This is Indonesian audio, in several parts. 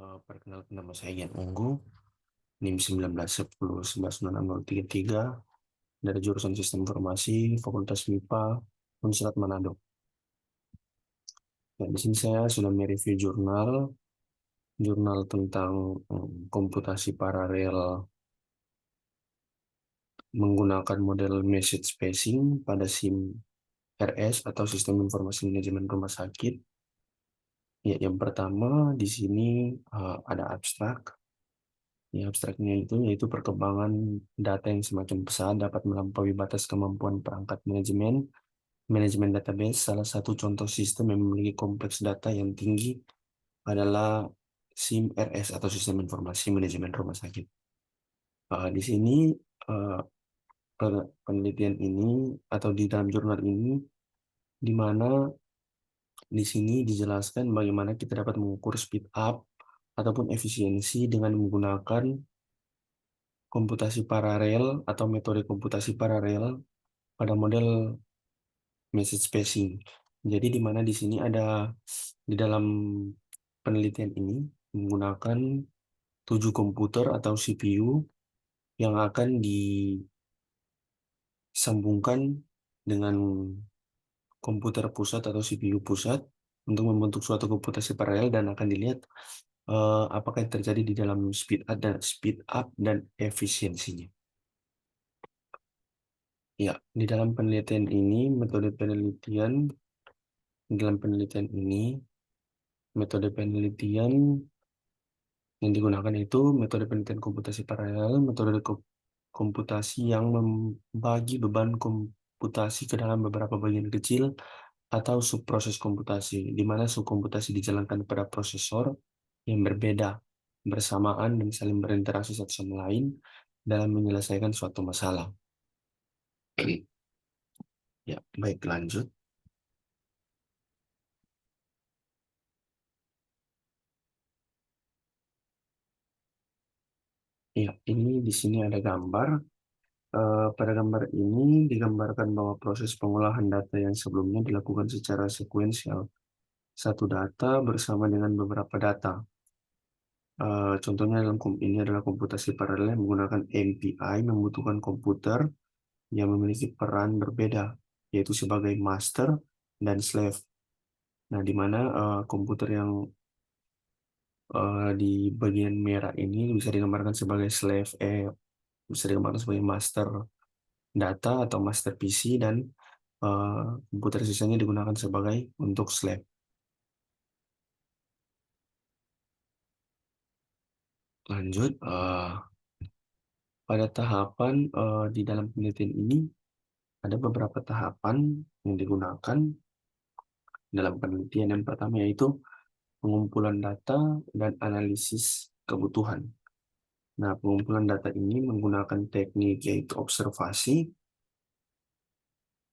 Perkenalkan, nama saya Gian Unggu, NIM 1910110633 dari jurusan Sistem Informasi Fakultas MIPA Universitas Manado. Ya, di sini saya sudah mereview jurnal tentang komputasi paralel menggunakan model message spacing pada SIM RS atau Sistem Informasi Manajemen Rumah Sakit. Ya, yang pertama di sini ada abstrak. Ya, abstraknya itu yaitu perkembangan data yang semakin pesat dapat melampaui batas kemampuan perangkat manajemen database. Salah satu contoh sistem yang memiliki kompleks data yang tinggi adalah SIM RS atau Sistem Informasi Manajemen Rumah Sakit. Di sini uh, penelitian ini atau di dalam jurnal ini, di mana di sini dijelaskan bagaimana kita dapat mengukur speed up ataupun efisiensi dengan menggunakan komputasi paralel atau metode komputasi paralel pada model message spacing. Jadi di mana di sini ada di dalam penelitian ini menggunakan 7 komputer atau CPU yang akan disambungkan dengan komputer pusat atau CPU pusat untuk membentuk suatu komputasi paralel, dan akan dilihat apakah yang terjadi di dalam speed up dan efisiensinya. Ya, di dalam penelitian ini, dalam penelitian ini, metode penelitian yang digunakan itu metode penelitian komputasi paralel, metode komputasi yang membagi beban komputasi ke dalam beberapa bagian kecil atau subproses komputasi, di mana subkomputasi dijalankan pada prosesor yang berbeda, bersamaan dan saling berinteraksi satu sama lain dalam menyelesaikan suatu masalah. Ya, baik, lanjut. Ya, ini di sini ada gambar. Pada gambar ini digambarkan bahwa proses pengolahan data yang sebelumnya dilakukan secara sekuensial. Satu data bersama dengan beberapa data. Contohnya ini adalah komputasi paralel yang menggunakan MPI, membutuhkan komputer yang memiliki peran berbeda, yaitu sebagai master dan slave. Nah, di mana komputer yang di bagian merah ini bisa digambarkan sebagai bisa digambarkan sebagai master data atau master PC, dan eh, komputer sisanya digunakan sebagai untuk slave. Lanjut, pada tahapan di dalam penelitian ini ada beberapa tahapan yang digunakan dalam penelitian. Yang pertama yaitu pengumpulan data dan analisis kebutuhan. Nah, pengumpulan data ini menggunakan teknik yaitu observasi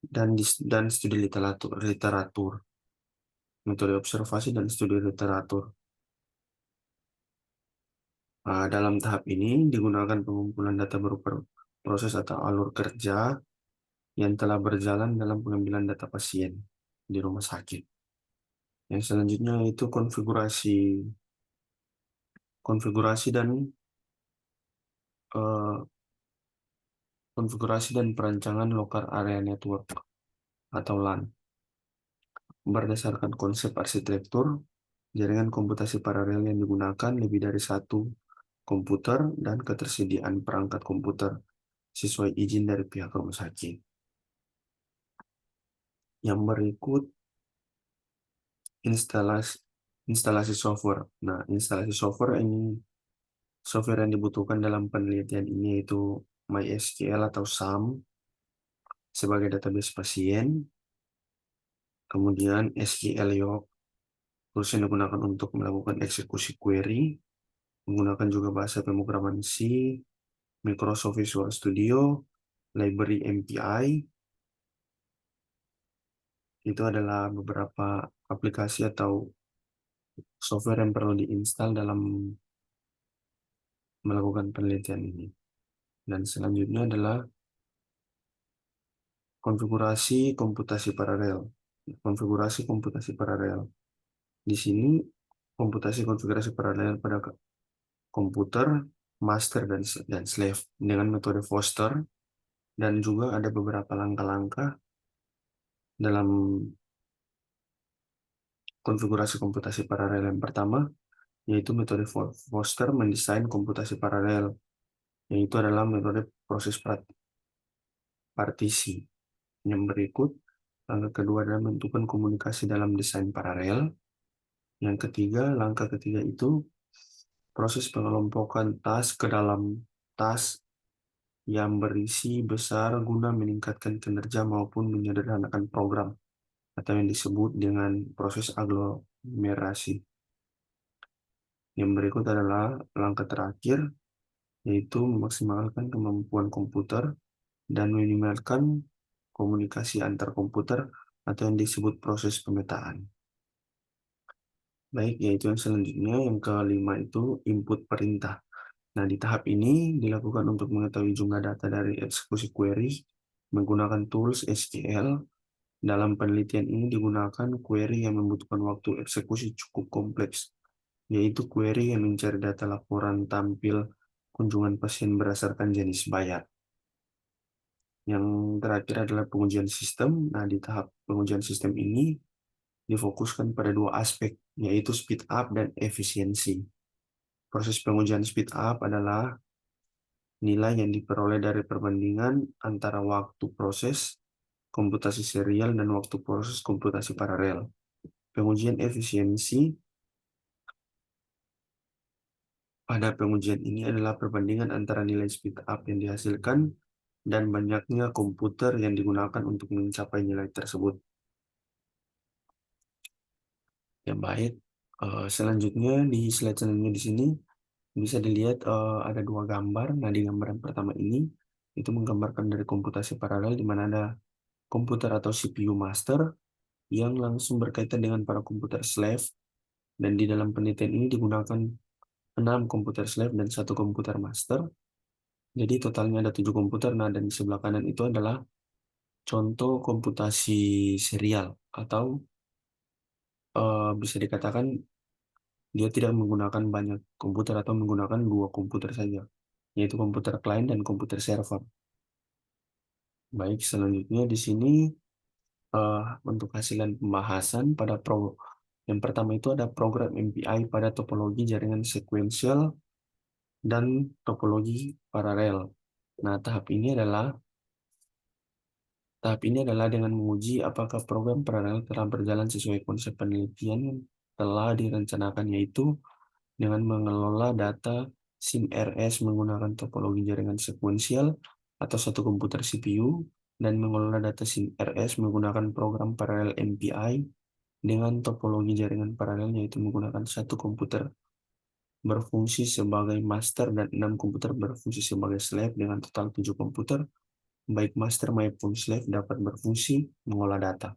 dan studi literatur. Metode observasi dan studi literatur. Dalam tahap ini digunakan pengumpulan data berupa proses atau alur kerja yang telah berjalan dalam pengambilan data pasien di rumah sakit. Yang selanjutnya itu konfigurasi dan eh, konfigurasi dan perancangan Local Area Network atau LAN. Berdasarkan konsep arsitektur, jaringan komputasi paralel yang digunakan lebih dari satu komputer dan ketersediaan perangkat komputer sesuai izin dari pihak rumah sakit. Yang berikut instalasi instalasi software. Nah, instalasi software yang dibutuhkan dalam penelitian ini yaitu MySQL atau SAM sebagai database pasien, kemudian SQL Yoke, tools yang digunakan untuk melakukan eksekusi query, menggunakan juga bahasa pemrograman C, Microsoft Visual Studio, library MPI. Itu adalah beberapa aplikasi atau software yang perlu diinstal dalam melakukan penelitian ini. Dan selanjutnya adalah konfigurasi komputasi paralel. Konfigurasi komputasi paralel. Di sini komputasi konfigurasi paralel pada komputer master dan slave dengan metode Foster, dan juga ada beberapa langkah-langkah dalam konfigurasi komputasi paralel. Yang pertama yaitu metode Foster mendesain komputasi paralel, yaitu adalah metode proses partisi. Yang berikut, langkah kedua adalah menentukan komunikasi dalam desain paralel. Yang ketiga, langkah ketiga itu proses pengelompokan task ke dalam task yang berisi besar guna meningkatkan kinerja maupun menyederhanakan program, atau yang disebut dengan proses aglomerasi. Yang berikut adalah langkah terakhir, yaitu memaksimalkan kemampuan komputer dan meminimalkan komunikasi antar komputer, atau yang disebut proses pemetaan. Baik, yaitu yang selanjutnya, yang kelima itu input perintah. Nah, di tahap ini dilakukan untuk mengetahui jumlah data dari eksekusi query menggunakan tools SQL. Dalam penelitian ini digunakan query yang membutuhkan waktu eksekusi cukup kompleks, yaitu query yang mencari data laporan tampil kunjungan pasien berdasarkan jenis bayar. Yang terakhir adalah pengujian sistem. Nah, di tahap pengujian sistem ini difokuskan pada dua aspek, yaitu speed up dan efisiensi. Proses pengujian speed up adalah nilai yang diperoleh dari perbandingan antara waktu proses komputasi serial dan waktu proses komputasi paralel. Pengujian efisiensi pada pengujian ini adalah perbandingan antara nilai speed up yang dihasilkan dan banyaknya komputer yang digunakan untuk mencapai nilai tersebut. Ya baik, selanjutnya di slide selanjutnya di sini bisa dilihat ada dua gambar. Nah, di gambar yang pertama ini itu menggambarkan dari komputasi paralel di mana ada komputer atau CPU master yang langsung berkaitan dengan para komputer slave, dan di dalam penelitian ini digunakan 6 komputer slave dan satu komputer master. Jadi totalnya ada 7 komputer. Nah, dan di sebelah kanan itu adalah contoh komputasi serial, atau bisa dikatakan dia tidak menggunakan banyak komputer atau menggunakan dua komputer saja, yaitu komputer client dan komputer server. Baik, selanjutnya di sini untuk hasilan pembahasan pada yang pertama itu ada program MPI pada topologi jaringan sekuensial dan topologi paralel. Nah, tahap ini adalah dengan menguji apakah program paralel telah berjalan sesuai konsep penelitian yang telah direncanakan, yaitu dengan mengelola data SIM-RS menggunakan topologi jaringan sekuensial atau satu komputer CPU, dan mengelola data SIM-RS menggunakan program paralel MPI dengan topologi jaringan paralel, yaitu menggunakan satu komputer berfungsi sebagai master dan 6 komputer berfungsi sebagai slave dengan total 7 komputer, baik master maupun slave dapat berfungsi mengolah data.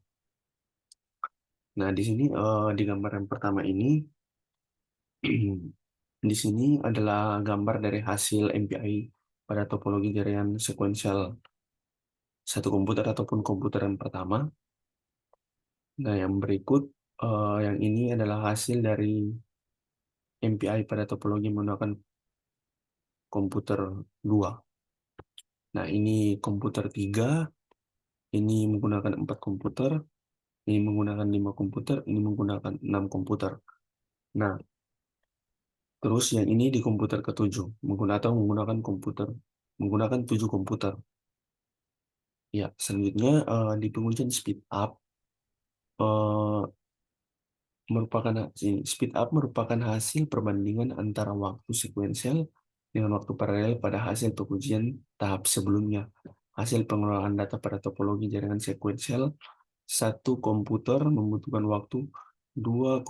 Nah, di sini di gambar yang pertama ini di sini adalah gambar dari hasil MPI pada topologi jaringan sekuensial satu komputer ataupun komputer yang pertama. Nah, yang berikut, yang ini adalah hasil dari MPI pada topologi menggunakan komputer 2. Nah, ini komputer 3, ini menggunakan 4 komputer, ini menggunakan 5 komputer, ini menggunakan 6 komputer. Nah, terus yang ini di komputer ketujuh, menggunakan 7 komputer. Ya, selanjutnya di pengujian speed up, eh, speed up merupakan hasil perbandingan antara waktu sekuensial dengan waktu paralel pada hasil pengujian tahap sebelumnya. Hasil pengelolaan data pada topologi jaringan sekuensial, satu komputer membutuhkan waktu 2,00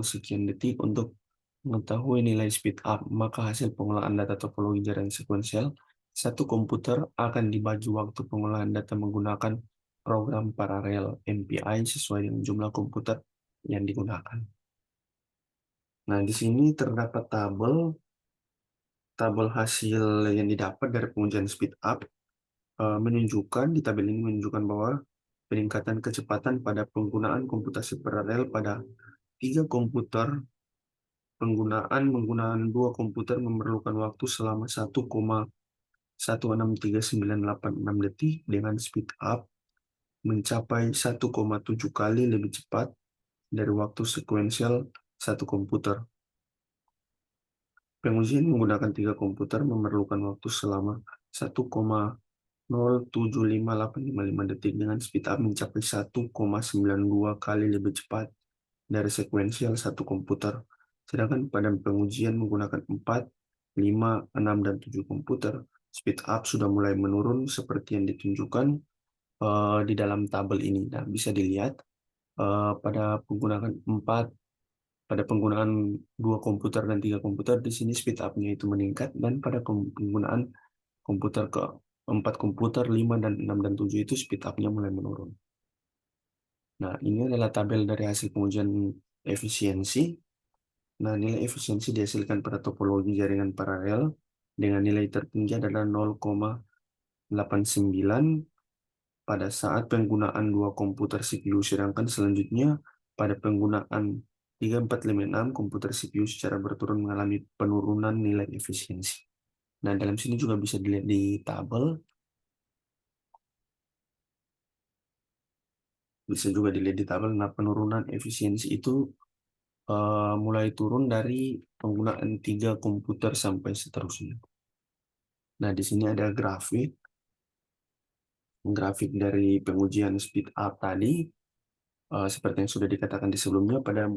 sekian detik untuk mengetahui nilai speed up, maka hasil pengelolaan data topologi jaringan sekuensial, satu komputer akan dibagi waktu pengolahan data menggunakan program paralel MPI sesuai dengan jumlah komputer yang digunakan. Nah, di sini terdapat tabel hasil yang didapat dari pengujian speed up, di tabel ini menunjukkan bahwa peningkatan kecepatan pada penggunaan komputasi paralel pada 3 komputer Penggunaan dua komputer memerlukan waktu selama 1,163986 detik dengan speed up mencapai 1,7 kali lebih cepat dari waktu sekuensial satu komputer. Pengujian menggunakan tiga komputer memerlukan waktu selama 1,0758855 detik dengan speed up mencapai 1,92 kali lebih cepat dari sekuensial satu komputer. Sedangkan pada pengujian menggunakan 4, 5, 6, dan 7 komputer, speed up sudah mulai menurun seperti yang ditunjukkan di dalam tabel ini. Nah, bisa dilihat pada penggunaan 4, pada penggunaan dua komputer dan tiga komputer, di sini speed up-nya itu meningkat, dan pada penggunaan komputer ke 4 komputer, 5, dan 6, dan 7 itu speed up-nya mulai menurun. Nah, ini adalah tabel dari hasil pengujian efisiensi. Nah, nilai efisiensi dihasilkan pada topologi jaringan paralel dengan nilai tertinggi adalah 0,89 pada saat penggunaan dua komputer CPU, sedangkan selanjutnya pada penggunaan 3, 4, 5, 6 komputer CPU secara berturut mengalami penurunan nilai efisiensi. Nah, dalam sini juga bisa dilihat di tabel, nah, penurunan efisiensi itu mulai turun dari penggunaan tiga komputer sampai seterusnya. Nah, di sini ada grafik dari pengujian speed up tadi. Seperti yang sudah dikatakan di sebelumnya, pada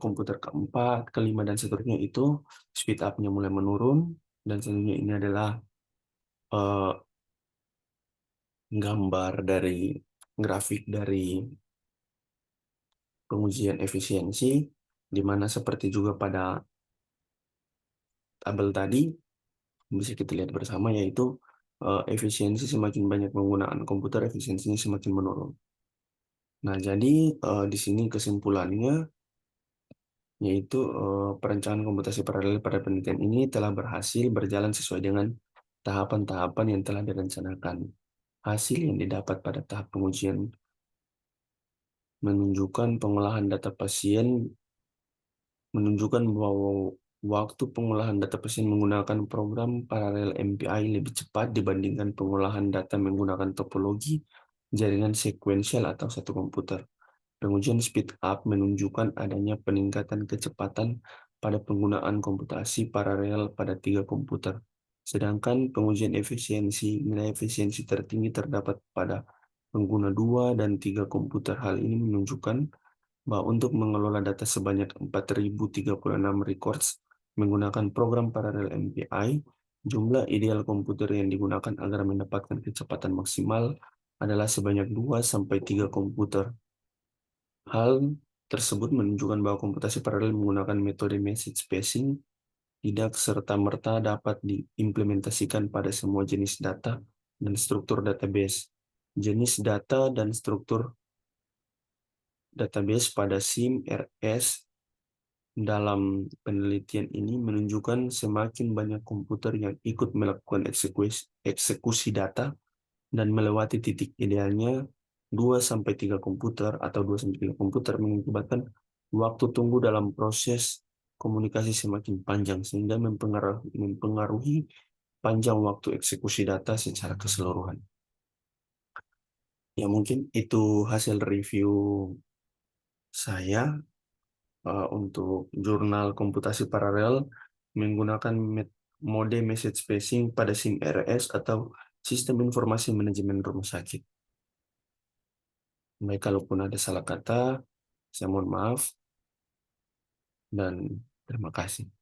komputer keempat, kelima, dan seterusnya itu speed up-nya mulai menurun. Dan selanjutnya ini adalah eh, gambar dari grafik dari pengujian efisiensi, di mana seperti juga pada tabel tadi, bisa kita lihat bersama, yaitu efisiensi semakin banyak penggunaan komputer, efisiensinya semakin menurun. Nah, jadi di sini kesimpulannya, yaitu perencanaan komputasi paralel pada penelitian ini telah berhasil berjalan sesuai dengan tahapan-tahapan yang telah direncanakan. Hasil yang didapat pada tahap pengujian menunjukkan pengolahan data pasien menunjukkan bahwa waktu pengolahan data pasien menggunakan program paralel MPI lebih cepat dibandingkan pengolahan data menggunakan topologi jaringan sekuensial atau satu komputer. Pengujian speed up menunjukkan adanya peningkatan kecepatan pada penggunaan komputasi paralel pada tiga komputer. Sedangkan pengujian efisiensi, nilai efisiensi tertinggi terdapat pada pengguna dua dan tiga komputer. Hal ini menunjukkan bahwa untuk mengelola data sebanyak 4.036 records menggunakan program paralel MPI, jumlah ideal komputer yang digunakan agar mendapatkan kecepatan maksimal adalah sebanyak 2-3 komputer. Hal tersebut menunjukkan bahwa komputasi paralel menggunakan metode message spacing tidak serta-merta dapat diimplementasikan pada semua jenis data dan struktur database. Jenis data dan struktur database pada SIM RS dalam penelitian ini menunjukkan semakin banyak komputer yang ikut melakukan eksekusi data dan melewati titik idealnya 2-3 komputer atau 2-3 komputer mengakibatkan waktu tunggu dalam proses komunikasi semakin panjang sehingga mempengaruhi panjang waktu eksekusi data secara keseluruhan. Ya, mungkin itu hasil review saya untuk jurnal komputasi paralel menggunakan mode message spacing pada SIM RS atau sistem informasi manajemen rumah sakit. Baik, kalaupun ada salah kata, saya mohon maaf dan terima kasih.